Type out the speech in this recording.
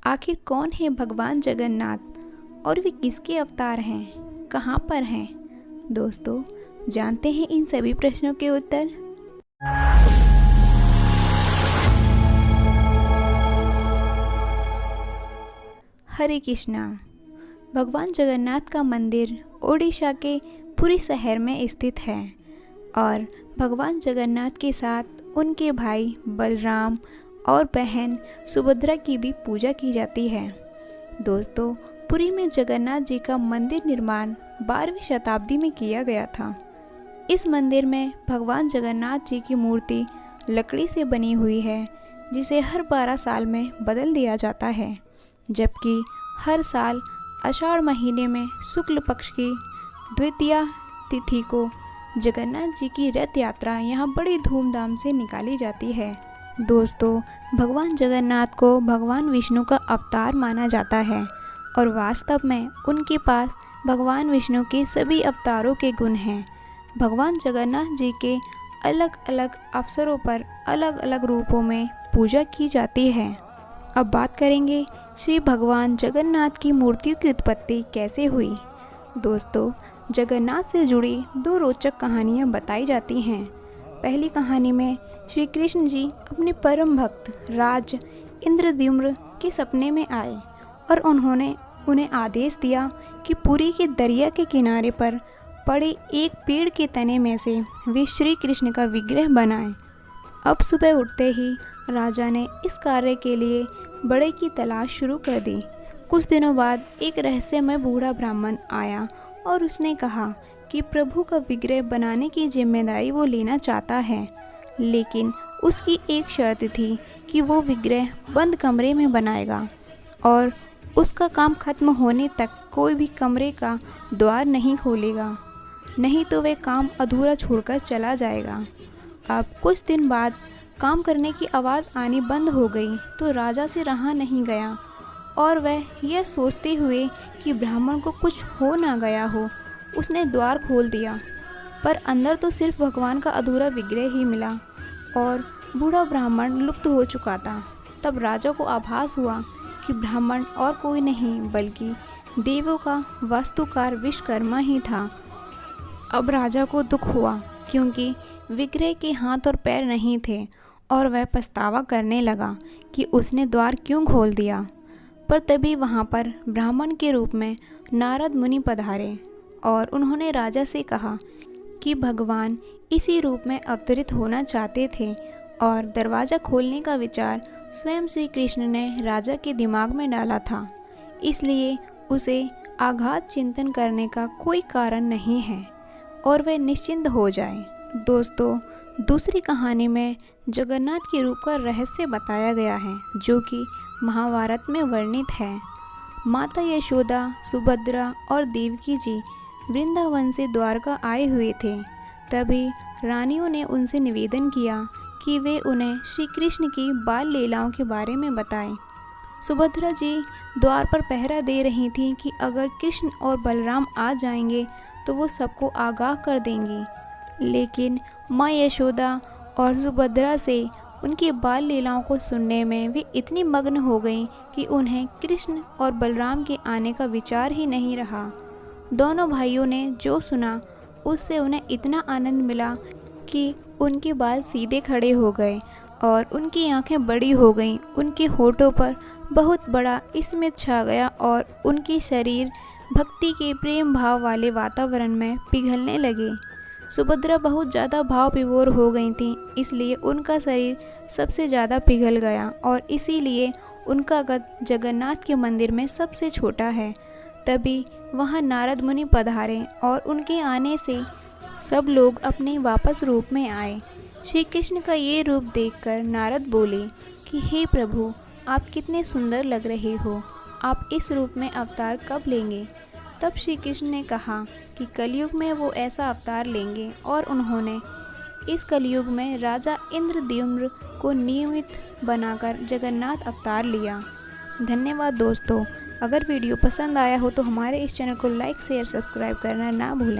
आखिर कौन है भगवान जगन्नाथ और वे किसके अवतार हैं, कहाँ पर हैं? दोस्तों, जानते हैं इन सभी प्रश्नों के उत्तर। हरे कृष्णा। भगवान जगन्नाथ का मंदिर ओडिशा के पुरी शहर में स्थित है और भगवान जगन्नाथ के साथ उनके भाई बलराम और बहन सुभद्रा की भी पूजा की जाती है। दोस्तों, पुरी में जगन्नाथ जी का मंदिर निर्माण 12वीं शताब्दी में किया गया था। इस मंदिर में भगवान जगन्नाथ जी की मूर्ति लकड़ी से बनी हुई है, जिसे हर 12 साल में बदल दिया जाता है, जबकि हर साल आषाढ़ महीने में शुक्ल पक्ष की द्वितीया तिथि को जगन्नाथ जी की रथ यात्रा यहाँ बड़ी धूमधाम से निकाली जाती है। दोस्तों, भगवान जगन्नाथ को भगवान विष्णु का अवतार माना जाता है और वास्तव में उनके पास भगवान विष्णु के सभी अवतारों के गुण हैं। भगवान जगन्नाथ जी के अलग अलग अवसरों पर अलग अलग रूपों में पूजा की जाती है। अब बात करेंगे श्री भगवान जगन्नाथ की मूर्तियों की उत्पत्ति कैसे हुई। दोस्तों, जगन्नाथ से जुड़ी 2 रोचक कहानियाँ बताई जाती हैं। पहली कहानी में श्री कृष्ण जी अपने परम भक्त राज इंद्रद्युम्न के सपने में आए और उन्होंने उन्हें आदेश दिया कि पुरी के दरिया के किनारे पर पड़े एक पेड़ के तने में से वे श्री कृष्ण का विग्रह बनाएं। अब सुबह उठते ही राजा ने इस कार्य के लिए बड़े की तलाश शुरू कर दी। कुछ दिनों बाद एक रहस्यमय बूढ़ा ब्राह्मण आया और उसने कहा कि प्रभु का विग्रह बनाने की जिम्मेदारी वो लेना चाहता है, लेकिन उसकी एक शर्त थी कि वो विग्रह बंद कमरे में बनाएगा और उसका काम खत्म होने तक कोई भी कमरे का द्वार नहीं खोलेगा, नहीं तो वह काम अधूरा छोड़कर चला जाएगा। अब कुछ दिन बाद काम करने की आवाज़ आनी बंद हो गई तो राजा से रहा नहीं गया और वह यह सोचते हुए कि ब्राह्मण को कुछ हो ना गया हो, उसने द्वार खोल दिया, पर अंदर तो सिर्फ भगवान का अधूरा विग्रह ही मिला और बूढ़ा ब्राह्मण लुप्त हो चुका था। तब राजा को आभास हुआ कि ब्राह्मण और कोई नहीं बल्कि देवों का वास्तुकार विश्वकर्मा ही था। अब राजा को दुख हुआ क्योंकि विग्रह के हाथ और पैर नहीं थे और वह पछतावा करने लगा कि उसने द्वार क्यों खोल दिया। पर तभी वहाँ पर ब्राह्मण के रूप में नारद मुनि पधारे और उन्होंने राजा से कहा कि भगवान इसी रूप में अवतरित होना चाहते थे और दरवाज़ा खोलने का विचार स्वयं श्री कृष्ण ने राजा के दिमाग में डाला था, इसलिए उसे आघात चिंतन करने का कोई कारण नहीं है और वह निश्चिंत हो जाए। दोस्तों, दूसरी कहानी में जगन्नाथ के रूप का रहस्य बताया गया है, जो कि महाभारत में वर्णित है। माता यशोदा, सुभद्रा और देवकी जी वृंदावन से द्वारका आए हुए थे। तभी रानियों ने उनसे निवेदन किया कि वे उन्हें श्री कृष्ण की बाल लीलाओं के बारे में बताएं। सुभद्रा जी द्वार पर पहरा दे रही थीं कि अगर कृष्ण और बलराम आ जाएंगे तो वो सबको आगाह कर देंगी, लेकिन माँ यशोदा और सुभद्रा से उनकी बाल लीलाओं को सुनने में वे इतनी मग्न हो गईं कि उन्हें कृष्ण और बलराम के आने का विचार ही नहीं रहा। दोनों भाइयों ने जो सुना उससे उन्हें इतना आनंद मिला कि उनके बाल सीधे खड़े हो गए और उनकी आंखें बड़ी हो गईं। उनके होठों पर बहुत बड़ा स्मित छा गया और उनके शरीर भक्ति के प्रेम भाव वाले वातावरण में पिघलने लगे। सुभद्रा बहुत ज़्यादा भाव विभोर हो गई थीं, इसलिए उनका शरीर सबसे ज़्यादा पिघल गया और इसीलिए उनका कद जगन्नाथ के मंदिर में सबसे छोटा है। तभी वहाँ नारद मुनि पधारे और उनके आने से सब लोग अपने वापस रूप में आए। श्री कृष्ण का ये रूप देखकर नारद बोले कि हे प्रभु, आप कितने सुंदर लग रहे हो, आप इस रूप में अवतार कब लेंगे? तब श्री कृष्ण ने कहा कि कलयुग में वो ऐसा अवतार लेंगे और उन्होंने इस कलयुग में राजा इंद्रद्युम्न को नियमित बनाकर जगन्नाथ अवतार लिया। धन्यवाद दोस्तों। अगर वीडियो पसंद आया हो तो हमारे इस चैनल को लाइक, शेयर, सब्सक्राइब करना ना भूलें।